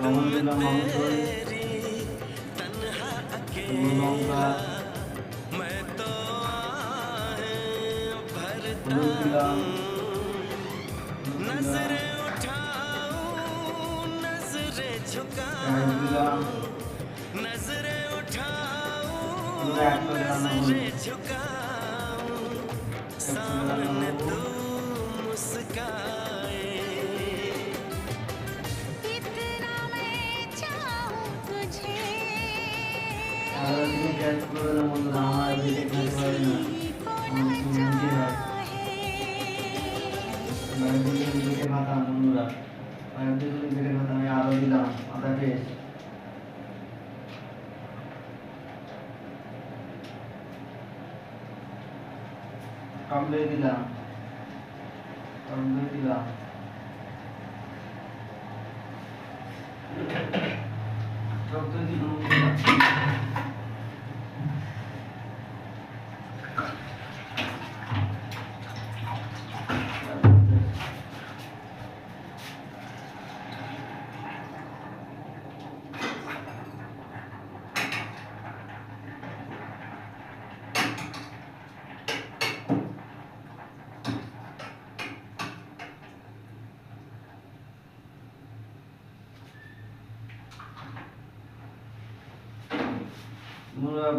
লবণ দিলাম মাংস, লঙ্কা, হলুদ দিলাম, পেঁয়াজ দিলাম, পুরো এক প্লেট রান্না করবো, এক প্লেট রান্না করবো। গ্যাস করে দিলাম বন্ধুরা, আমার বেশি খেতে পারি না, আমার শুনতে হয় বেটে খাতাম বন্ধুরা, বেটে খাতাম। আমি আদা দিলাম, আদা পেস্ট, টক দই দিলাম, টক দই দিলাম, টক দই দিলাম।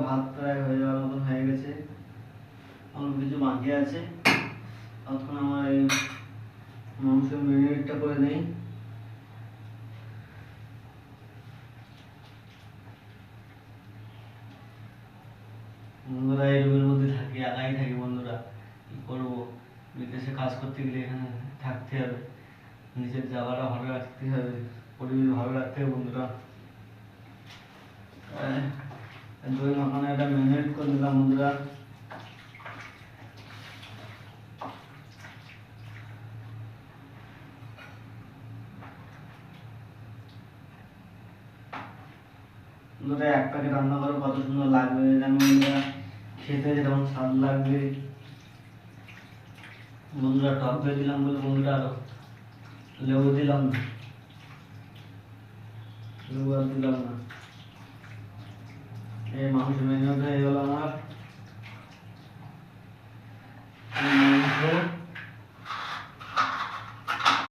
ভাত প্রায় হয়ে যাওয়ার মতন হয়ে গেছে, অল্প কিছু বাকি আছে। তখন আমার এই মাংসের ম্যারিনেটটা করে নেই। বন্ধুরা এই রুমের মধ্যে থাকি, একাই থাকি বন্ধুরা, কি করবো, বিদেশে কাজ করতে গেলে এখানে থাকতে হবে, নিজের জায়গাটা ভালো রাখতে হবে, পরিবেশ ভালো রাখতে হবে বন্ধুরা। দই মাখানো একটা ম্যারিনেট করে দিলাম বন্ধুরা। বন্ধুরা এক প্যাকেট রান্না করে কত সুন্দর লাগবে জানো বন্ধুরা, খেতে যেমন স্বাদ লাগবে বন্ধুরা। টক দই দিলাম বলে বন্ধুরা আরো লেবু দিলাম না, লেবু আর দিলাম না। এই মাংস ম্যারিনেট হয়ে গেল আমার। মাংস